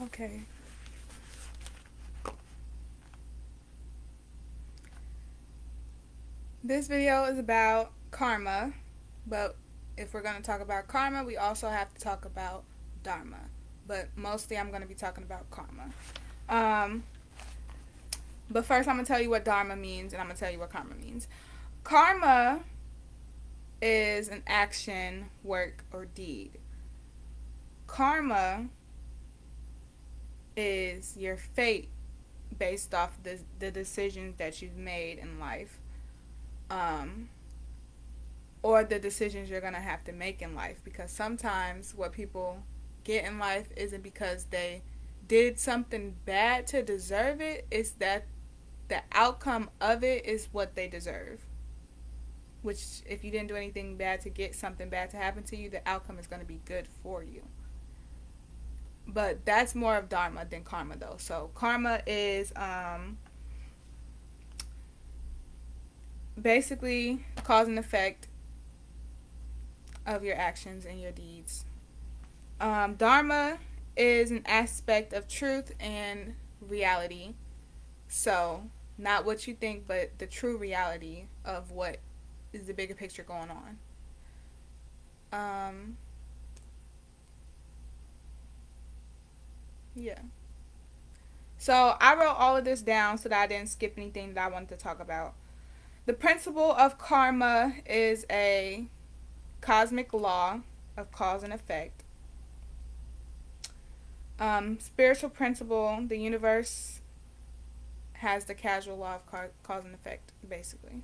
Okay. This video is about karma, but if we're going to talk about karma, we also have to talk about Dharma. But mostly I'm going to be talking about karma. But first I'm going to tell you what Dharma means, and I'm going to tell you what karma means. Karma is an action, work, or deed. Karma is your fate based off the decisions that you've made in life, or the decisions you're going to have to make in life. Because sometimes what people get in life isn't because they did something bad to deserve it, it's that the outcome of it is what they deserve. Which, if you didn't do anything bad to get something bad to happen to you, the outcome is going to be good for you. But that's more of Dharma than karma, though. So karma is basically cause and effect of your actions and your deeds. Dharma is an aspect of truth and reality. So not what you think, but the true reality of what is the bigger picture going on. Yeah. So I wrote all of this down so that I didn't skip anything that I wanted to talk about. The principle of karma is a cosmic law of cause and effect. Spiritual principle, the universe has the causal law of cause and effect, basically.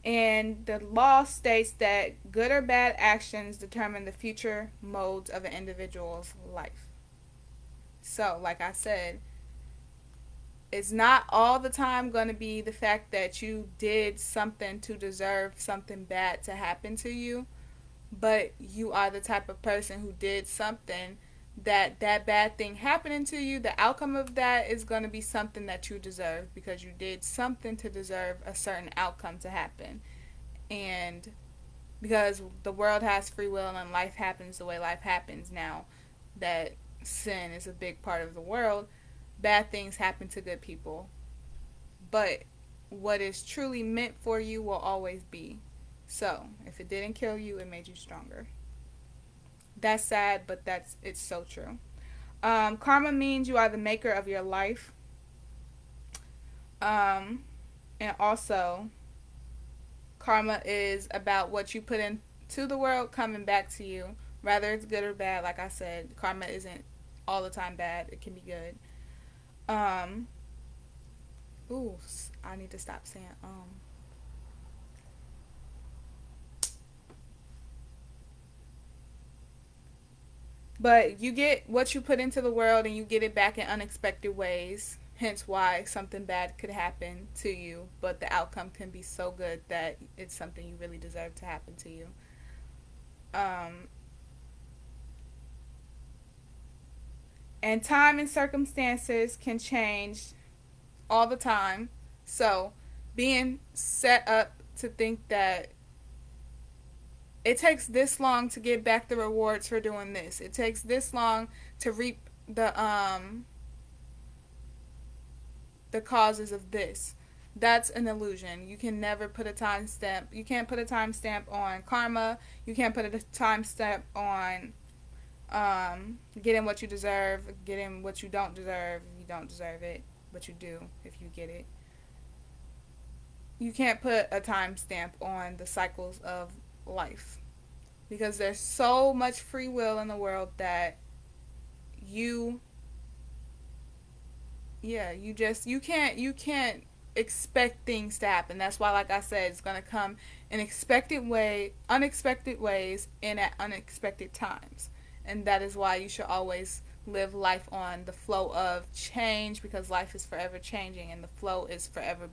And the law states that good or bad actions determine the future modes of an individual's life. So, like I said, it's not all the time going to be the fact that you did something to deserve something bad to happen to you, but you are the type of person who did something that bad thing happening to you, the outcome of that is going to be something that you deserve because you did something to deserve a certain outcome to happen. And because the world has free will and life happens the way life happens now, that sin is a big part of the world, bad things happen to good people. But what is truly meant for you will always be. So, if it didn't kill you, it made you stronger. That's sad, but it's so true. Karma means you are the maker of your life. And also, karma is about what you put into the world coming back to you. Whether it's good or bad, like I said, karma isn't all the time bad. It can be good. Ooh, I need to stop saying But you get what you put into the world and you get it back in unexpected ways. Hence why something bad could happen to you, but the outcome can be so good that it's something you really deserve to happen to you. And time and circumstances can change all the time. So being set up to think that it takes this long to get back the rewards for doing this, it takes this long to reap the causes of this, that's an illusion. You can never put a time stamp. You can't put a time stamp on karma. You can't put a time stamp on getting what you deserve, getting what you don't deserve. You don't deserve it, but you do if you get it. You can't put a time stamp on the cycles of life because there's so much free will in the world that you can't expect things to happen. That's why, like I said, it's gonna come in unexpected ways and at unexpected times. And that is why you should always live life on the flow of change, because life is forever changing and the flow is forever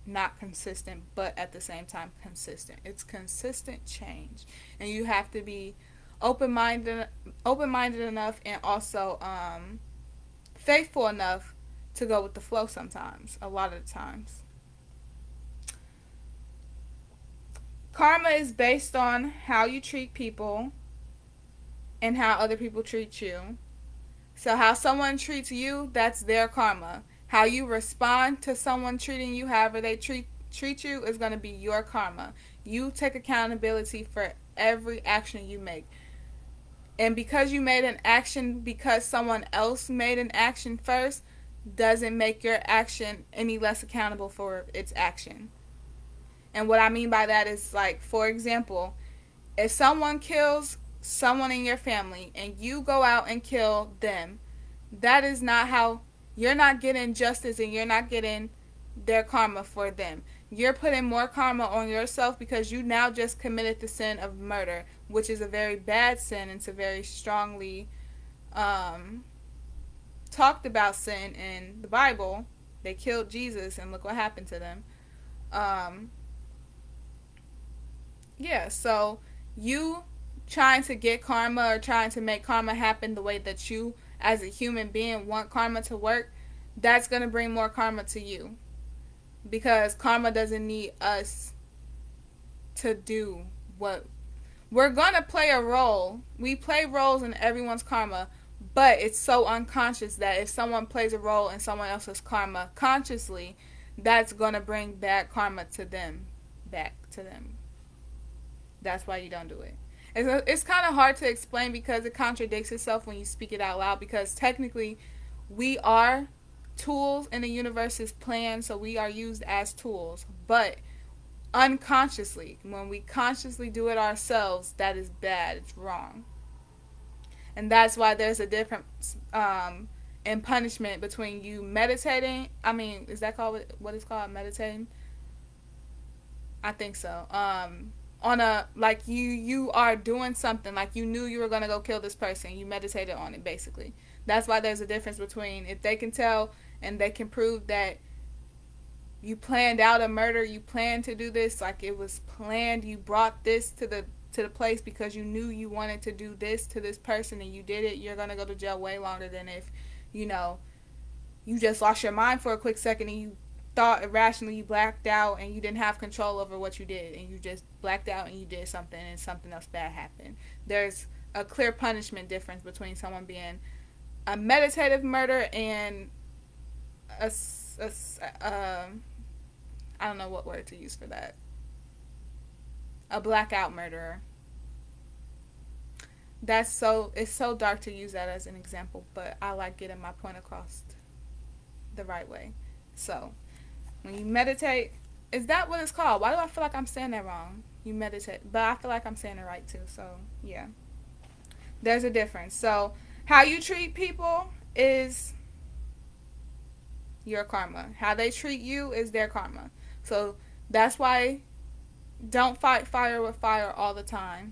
not consistent, but at the same time consistent. It's consistent change, and you have to be open-minded enough and also faithful enough to go with the flow sometimes, a lot of the times. Karma is based on how you treat people and how other people treat you. So how someone treats you, that's their karma. How you respond to someone treating you however they treat you is going to be your karma. You take accountability for every action you make. And because you made an action because someone else made an action first, doesn't make your action any less accountable for its action. And what I mean by that is, like, for example, if someone kills someone in your family and you go out and kill them, that is not how, you're not getting justice and you're not getting their karma for them. You're putting more karma on yourself because you now just committed the sin of murder, which is a very bad sin, and it's a very strongly talked about sin in the Bible. They killed Jesus and look what happened to them. Yeah, so you trying to get karma or trying to make karma happen the way that you as a human being want karma to work, that's going to bring more karma to you. Because karma doesn't need us to do what we're going to play a role. We play roles in everyone's karma, but it's so unconscious that if someone plays a role in someone else's karma consciously, that's going to bring bad karma to them, back to them. That's why you don't do it. It's kind of hard to explain because it contradicts itself when you speak it out loud, because technically we are tools in the universe's plan, so we are used as tools, but unconsciously, when we consciously do it ourselves, that is bad, it's wrong. And that's why there's a difference in punishment between you meditating, is that called what it's called, meditating? I think so. On a, like, you are doing something, like you knew you were going to go kill this person, you meditated on it, basically. That's why there's a difference between, if they can tell and they can prove that you planned out a murder, you planned to do this, like it was planned, you brought this to the place because you knew you wanted to do this to this person and you did it, you're going to go to jail way longer than if, you just lost your mind for a quick second and you thought irrationally, you blacked out and you didn't have control over what you did, and you just blacked out and you did something and something else bad happened. There's a clear punishment difference between someone being a meditative murder and I don't know what word to use for that. A blackout murderer. It's so dark to use that as an example, but I like getting my point across the right way. So, when you meditate, is that what it's called? Why do I feel like I'm saying that wrong? You meditate, but I feel like I'm saying it right too. So, yeah. There's a difference. So, how you treat people is your karma. How they treat you is their karma. So, that's why don't fight fire with fire all the time.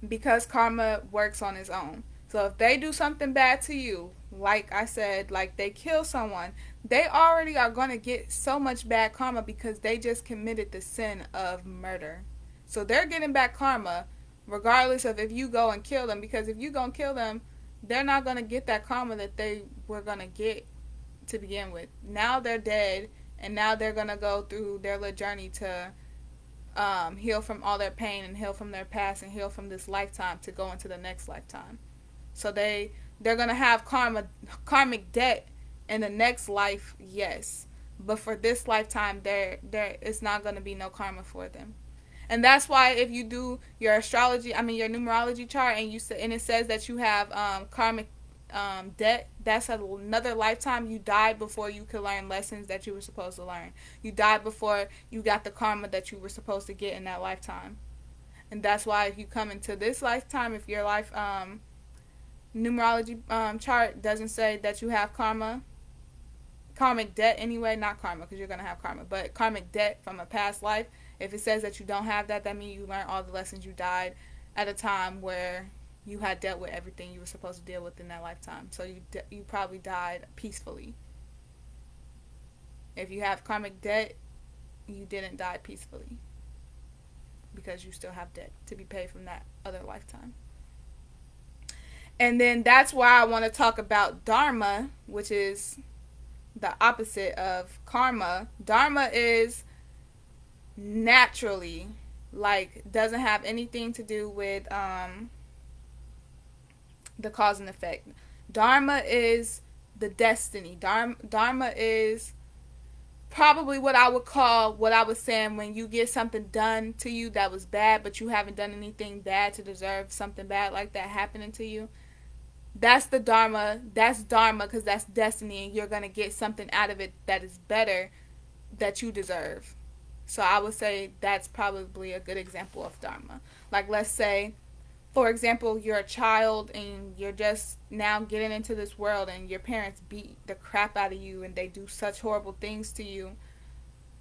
Because karma works on its own. So, if they do something bad to you, like I said, like they kill someone, they already are going to get so much bad karma because they just committed the sin of murder. So they're getting back karma regardless of if you go and kill them, because if you go and kill them, they're not going to get that karma that they were going to get to begin with. Now they're dead, and now they're going to go through their little journey to heal from all their pain and heal from their past and heal from this lifetime to go into the next lifetime. So they're going to have karmic debt in the next life, yes. But for this lifetime, it's not going to be no karma for them. And that's why if you do your astrology, your numerology chart, and it says that you have karmic debt, that's another lifetime. You died before you could learn lessons that you were supposed to learn. You died before you got the karma that you were supposed to get in that lifetime. And that's why if you come into this lifetime, if your life numerology chart doesn't say that you have karmic debt anyway, not karma because you're going to have karma, but karmic debt from a past life, if it says that you don't have that, that means you learned all the lessons. You died at a time where you had dealt with everything you were supposed to deal with in that lifetime. So you probably died peacefully. If you have karmic debt, you didn't die peacefully because you still have debt to be paid from that other lifetime. And then that's why I want to talk about Dharma, which is the opposite of karma. Dharma is naturally, like, doesn't have anything to do with the cause and effect. Dharma is the destiny. Dharma is probably what I would call, what I was saying, when you get something done to you that was bad, but you haven't done anything bad to deserve something bad like that happening to you. That's the Dharma. That's Dharma, because that's destiny, and you're going to get something out of it that is better, that you deserve. So I would say that's probably a good example of Dharma. Like, let's say, for example, you're a child and you're just now getting into this world, and your parents beat the crap out of you and they do such horrible things to you.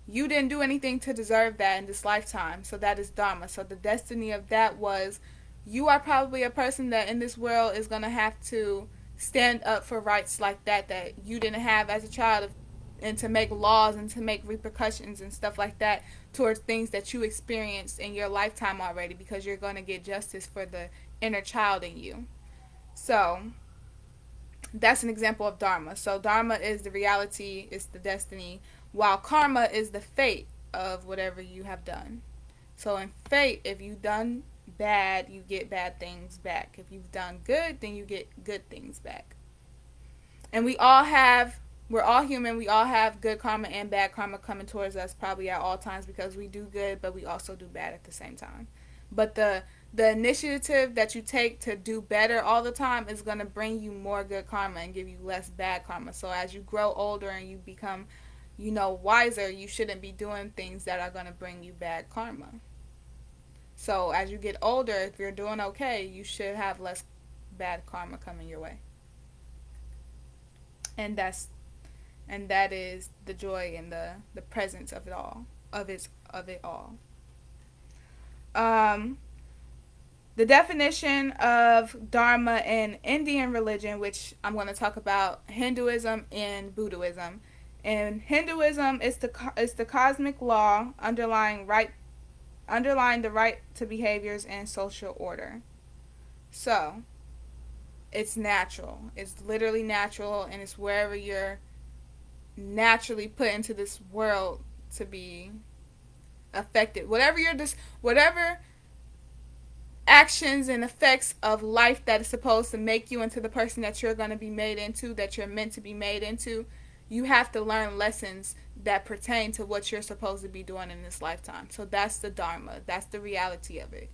You didn't do anything to deserve that in this lifetime. So that is Dharma. So the destiny of that was, you are probably a person that in this world is going to have to stand up for rights like that you didn't have as a child, and to make laws and to make repercussions and stuff like that towards things that you experienced in your lifetime already, because you're going to get justice for the inner child in you. So that's an example of Dharma. So Dharma is the reality, it's the destiny, while karma is the fate of whatever you have done. So in fate, if you've done bad, you get bad things back. If you've done good, then you get good things back. And we're all human. We all have good karma and bad karma coming towards us probably at all times, because we do good, but we also do bad at the same time. But the initiative that you take to do better all the time is going to bring you more good karma and give you less bad karma. So as you grow older and you become, wiser, you shouldn't be doing things that are going to bring you bad karma. So as you get older, if you're doing okay, you should have less bad karma coming your way. And that is the joy and the presence of it all, of it all. The definition of Dharma in Indian religion, which I'm going to talk about, Hinduism and Buddhism. In Hinduism, it's the cosmic law underlying the right to behaviors and social order. So it's natural. It's literally natural, and it's wherever you're naturally put into this world to be affected. Whatever actions and effects of life that is supposed to make you into the person that you're going to be made into, that you're meant to be made into, you have to learn lessons that pertain to what you're supposed to be doing in this lifetime. So that's the Dharma. That's the reality of it.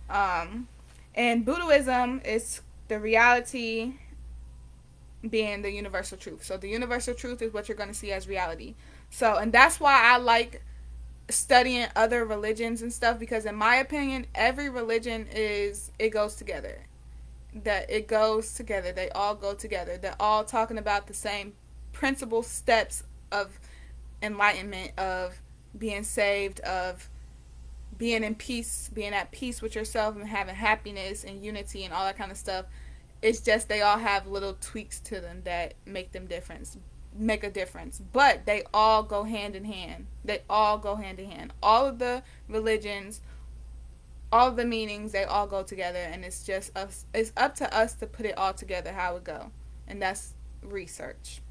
And Buddhism is the reality being the universal truth. So the universal truth is what you're going to see as reality. So, and that's why I like studying other religions and stuff, because in my opinion, every religion it goes together. It goes together. They all go together. They're all talking about the same principal steps of enlightenment, of being saved, of being in peace, being at peace with yourself, and having happiness and unity and all that kind of stuff. It's just they all have little tweaks to them that make a difference. But they all go hand in hand. They all go hand in hand. All of the religions, all of the meanings, they all go together, and it's just us. It's up to us to put it all together, how it go. And that's research.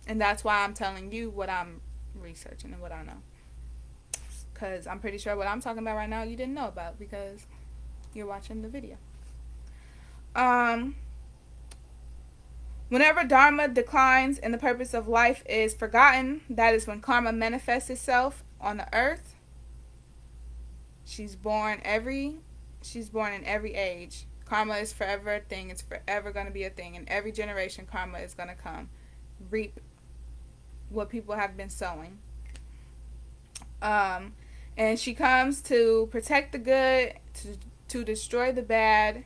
And that's why I'm telling you what I'm researching and what I know. Because I'm pretty sure what I'm talking about right now you didn't know about, because you're watching the video. Whenever Dharma declines and the purpose of life is forgotten, that is when karma manifests itself on the earth. She's born in every age. Karma is forever a thing. It's forever going to be a thing. In every generation, karma is going to come. Reap what people have been sowing. And she comes to protect the good, to destroy the bad,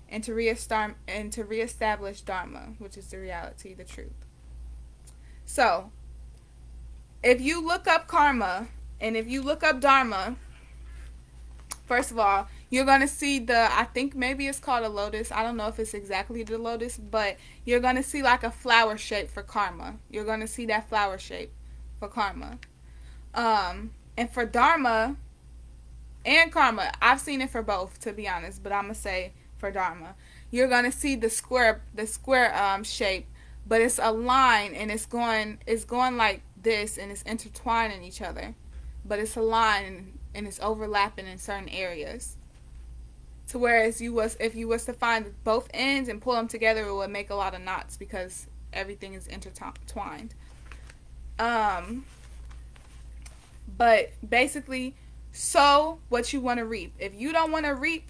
and to reestablish Dharma, which is the reality, the truth. So, if you look up karma and if you look up Dharma, first of all, you're going to see I think maybe it's called a lotus. I don't know if it's exactly the lotus, but you're going to see like a flower shape for karma. You're going to see that flower shape for karma. And for Dharma and karma, I've seen it for both, to be honest, but I'm going to say for Dharma, you're going to see the square shape, but it's a line, and it's going like this, and it's intertwining each other, but it's a line, and it's overlapping in certain areas To whereas if you was to find both ends and pull them together, it would make a lot of knots because everything is intertwined. But basically, sow what you want to reap. If you don't want to reap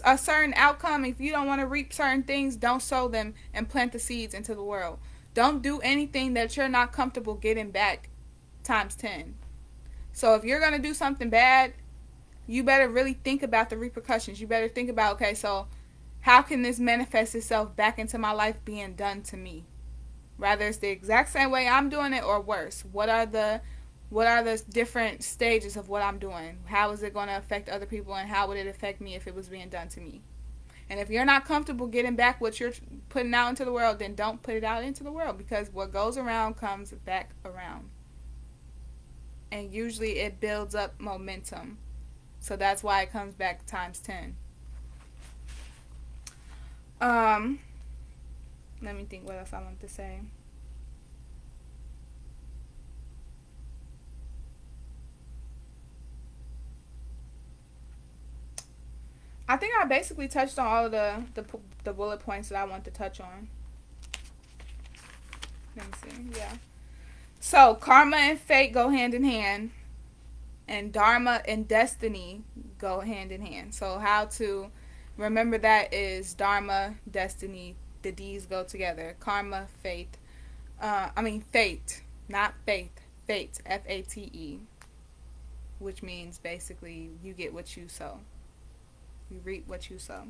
a certain outcome, if you don't want to reap certain things, don't sow them and plant the seeds into the world. Don't do anything that you're not comfortable getting back times 10. So if you're going to do something bad, you better really think about the repercussions. You better think about, okay, so how can this manifest itself back into my life being done to me? Rather it's the exact same way I'm doing it or worse. What are the different stages of what I'm doing? How is it going to affect other people, and how would it affect me if it was being done to me? And if you're not comfortable getting back what you're putting out into the world, then don't put it out into the world, because what goes around comes back around. And usually it builds up momentum. So that's why it comes back times 10. Let me think what else I want to say. I think I basically touched on all of the bullet points that I want to touch on. Let me see. Yeah. So karma and fate go hand in hand, and dharma and destiny go hand in hand. So how to remember that is dharma, destiny, the D's go together. Karma, fate. Fate, not faith. Fate, F-A-T-E, which means basically you get what you sow. You reap what you sow.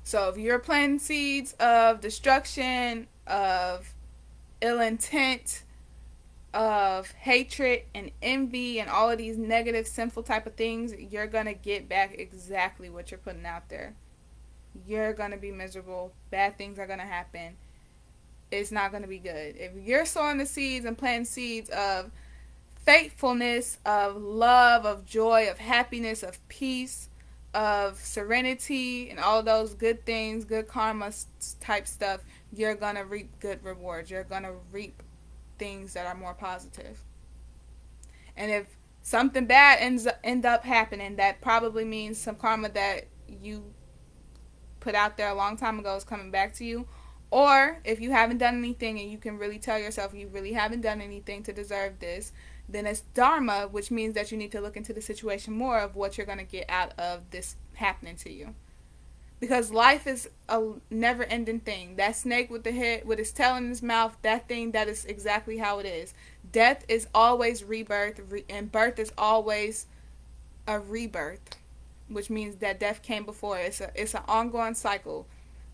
So if you're planting seeds of destruction, of ill intent, of hatred and envy and all of these negative, sinful type of things, you're going to get back exactly what you're putting out there. You're going to be miserable. Bad things are going to happen. It's not going to be good. If you're sowing the seeds and planting seeds of faithfulness, of love, of joy, of happiness, of peace, of serenity, and all those good things, good karma type stuff, you're going to reap good rewards. You're going to reap things that are more positive. And if something bad ends up happening, that probably means some karma that you put out there a long time ago is coming back to you. Or if you haven't done anything and you can really tell yourself you really haven't done anything to deserve this, then it's dharma, which means that you need to look into the situation more of what you're going to get out of this happening to you. Because life is a never-ending thing. That snake with the head, with his tail in his mouth, that thing, that is exactly how it is. Death is always rebirth, and birth is always a rebirth, which means that death came before. It's an ongoing cycle.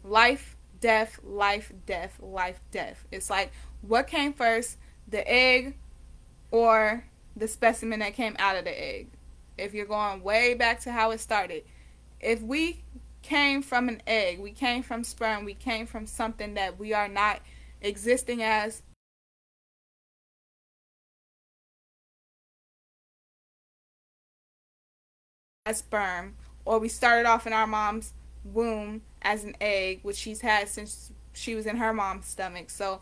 Life, death, life, death, life, death. It's like, what came first, the egg or the specimen that came out of the egg? If you're going way back to how it started, if we came from an egg, we came from sperm, we came from something that we are not existing as sperm, or we started off in our mom's womb as an egg, which she's had since she was in her mom's stomach. So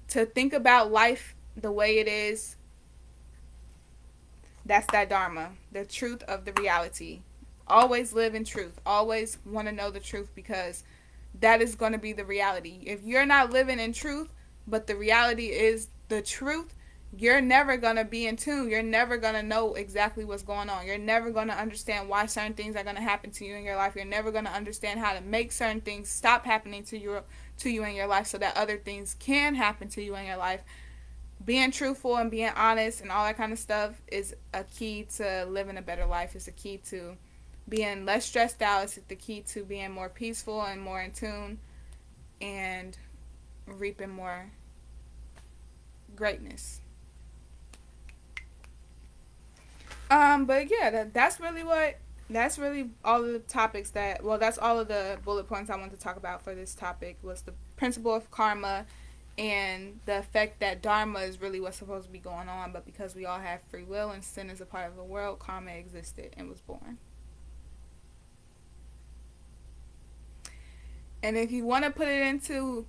to think about life the way it is, that's that dharma, the truth of the reality. Always live in truth. Always want to know the truth, because that is going to be the reality. If you're not living in truth, but the reality is the truth, you're never going to be in tune. You're never going to know exactly what's going on. You're never going to understand why certain things are going to happen to you in your life. You're never going to understand how to make certain things stop happening to you in your life so that other things can happen to you in your life. Being truthful and being honest and all that kind of stuff is a key to living a better life. It's a key to being less stressed out. It's the key to being more peaceful and more in tune and reaping more greatness. But yeah, that's really all of the topics that's all of the bullet points I wanted to talk about for this topic. Was the principle of karma and the effect that dharma is really what's supposed to be going on, but because we all have free will and sin is a part of the world, karma existed and was born. And if you want to put it into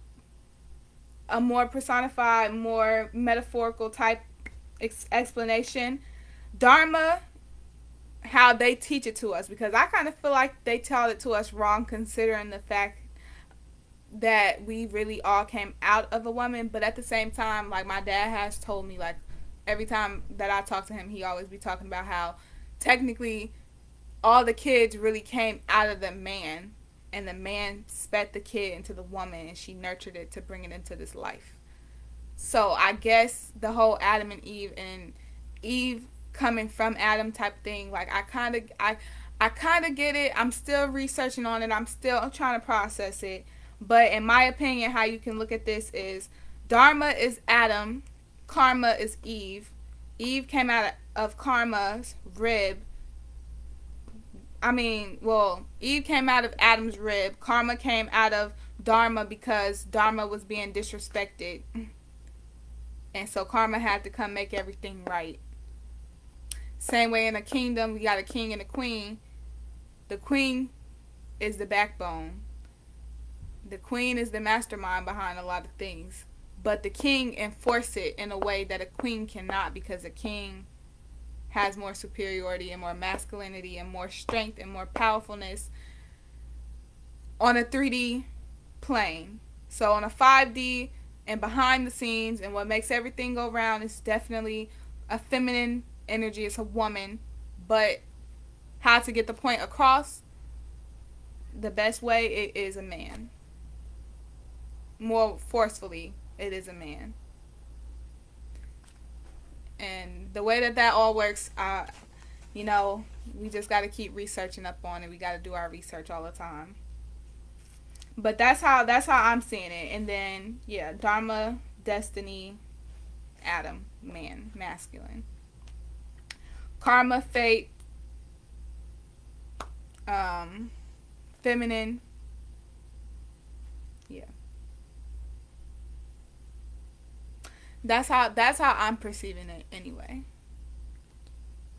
a more personified, more metaphorical type explanation, dharma how they teach it to us, because I kind of feel like they taught it to us wrong, considering the fact that we really all came out of a woman. But at the same time, like, my dad has told me, like, every time that I talk to him, he always be talking about how technically all the kids really came out of the man, and the man spat the kid into the woman, and she nurtured it to bring it into this life. So I guess the whole Adam and Eve coming from Adam type thing, like, I kind of get it. I'm still researching on it. I'm still trying to process it. But in my opinion, how you can look at this is Dharma is Adam, Karma is Eve. Eve came out of Karma's rib. Eve came out of Adam's rib. Karma came out of Dharma because Dharma was being disrespected. And so Karma had to come make everything right. Same way in a kingdom, we got a king and a queen. The queen is the backbone. The queen is the mastermind behind a lot of things. But the king enforces it in a way that a queen cannot, because a king has more superiority and more masculinity and more strength and more powerfulness on a 3D plane. So on a 5D and behind the scenes, and what makes everything go round is definitely a feminine energy. It's a woman. But how to get the point across, the best way, it is a man. More forcefully, it is a man. And the way that all works, we just got to keep researching up on it. We got to do our research all the time. But that's how I'm seeing it. And then, yeah, Dharma, destiny, Adam, man, masculine. Karma, fate, feminine. Yeah. That's how I'm perceiving it anyway.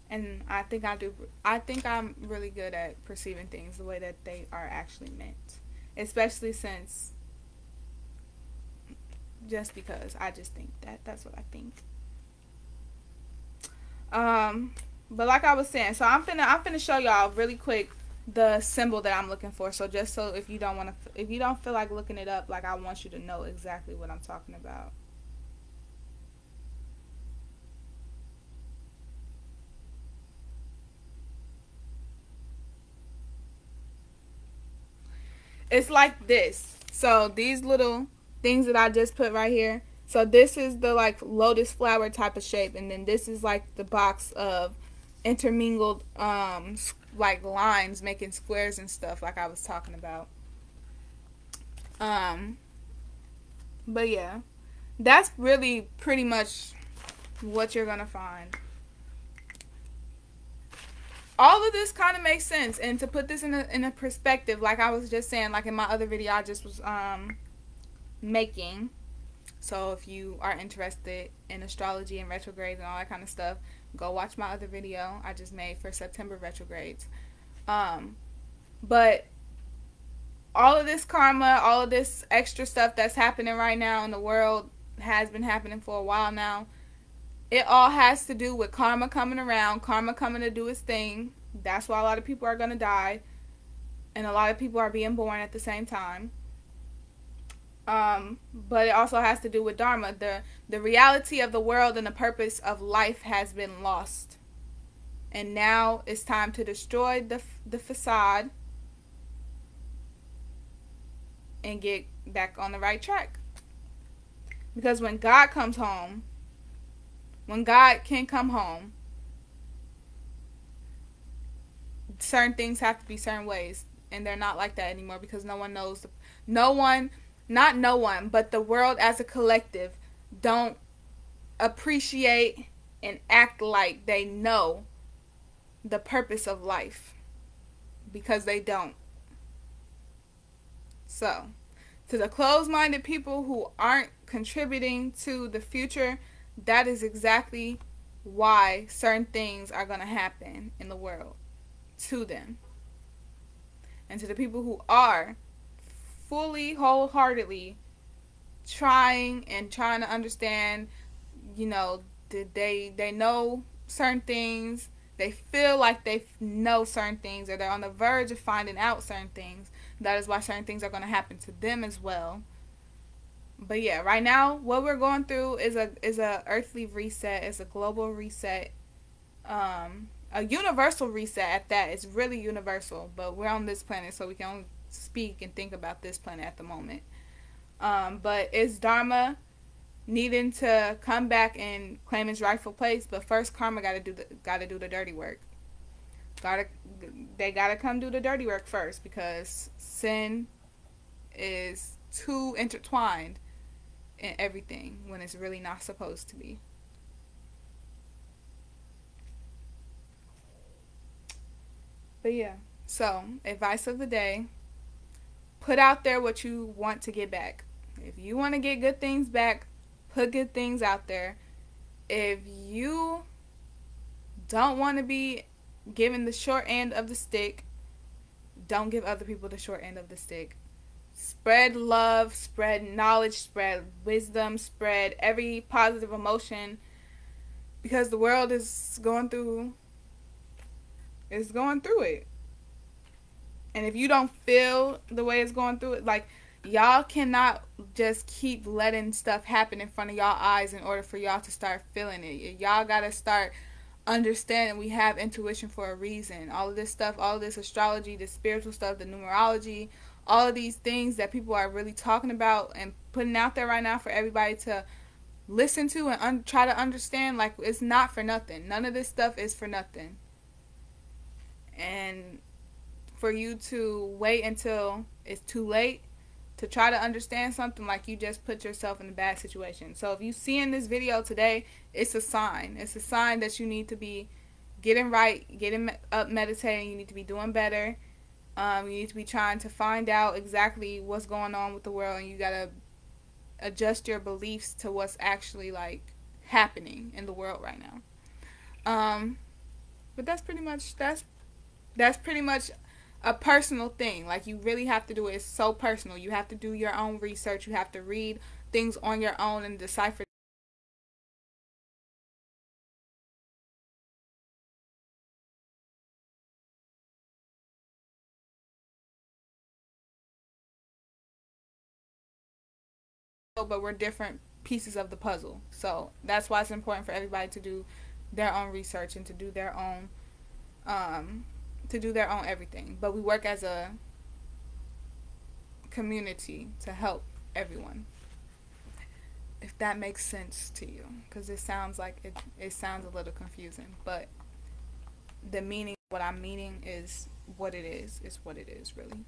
And I think I'm really good at perceiving things the way that they are actually meant. Especially since, just because I just think that's what I think. But like I was saying, so I'm finna show y'all really quick the symbol that I'm looking for. So just so if you don't feel like looking it up, like, I want you to know exactly what I'm talking about. It's like this. So these little things that I just put right here. So this is the, like, lotus flower type of shape, and then this is like the box of intermingled like lines making squares and stuff, like I was talking about. But yeah, that's really pretty much what you're gonna find. All of this kind of makes sense, and to put this in a perspective, like I was just saying, like in my other video I just was making. So if you are interested in astrology and retrogrades and all that kind of stuff, go watch my other video I just made for September retrogrades. But all of this karma, all of this extra stuff that's happening right now in the world, has been happening for a while now. It all has to do with karma coming around, karma coming to do its thing. That's why a lot of people are going to die, and a lot of people are being born at the same time. But it also has to do with Dharma. The reality of the world and the purpose of life has been lost. And now it's time to destroy the facade and get back on the right track. Because when God comes home, when God can come home, certain things have to be certain ways. And they're not like that anymore, because no one knows. Not no one, but the world as a collective don't appreciate and act like they know the purpose of life, because they don't. So, to the closed-minded people who aren't contributing to the future, that is exactly why certain things are going to happen in the world to them. And to the people who are fully, wholeheartedly trying to understand, they know certain things, they feel like they know certain things, or they're on the verge of finding out certain things. That is why certain things are going to happen to them as well. But yeah, right now what we're going through is a earthly reset. It's a global reset, a universal reset at that. It's really universal, but we're on this planet, so we can only speak and think about this planet at the moment. But it's Dharma needing to come back and claim its rightful place. But first, karma gotta do the dirty work. They gotta come do the dirty work first, because sin is too intertwined in everything when it's really not supposed to be. But yeah, so advice of the day: put out there what you want to get back. If you want to get good things back, put good things out there. If you don't want to be given the short end of the stick, don't give other people the short end of the stick. Spread love, spread knowledge, spread wisdom, spread every positive emotion, because the world is going through it. And if you don't feel the way it's going through it, like, y'all cannot just keep letting stuff happen in front of y'all eyes in order for y'all to start feeling it. Y'all gotta start understanding we have intuition for a reason. All of this stuff, all of this astrology, the spiritual stuff, the numerology, all of these things that people are really talking about and putting out there right now for everybody to listen to and try to understand, like, it's not for nothing. None of this stuff is for nothing. And for you to wait until it's too late to try to understand something, like, you just put yourself in a bad situation. So if you see in this video today, it's a sign. It's a sign that you need to be getting right, getting up, meditating. You need to be doing better. You need to be trying to find out exactly what's going on with the world, and you gotta adjust your beliefs to what's actually, like, happening in the world right now. But that's pretty much a personal thing. Like, you really have to do it. It's so personal. You have to do your own research. You have to read things on your own and decipher. But we're different pieces of the puzzle. So that's why it's important for everybody to do their own research and to do their own everything. But we work as a community to help everyone, if that makes sense to you, because it sounds like it sounds a little confusing, but the meaning, what I'm meaning, is what it is what it is, really.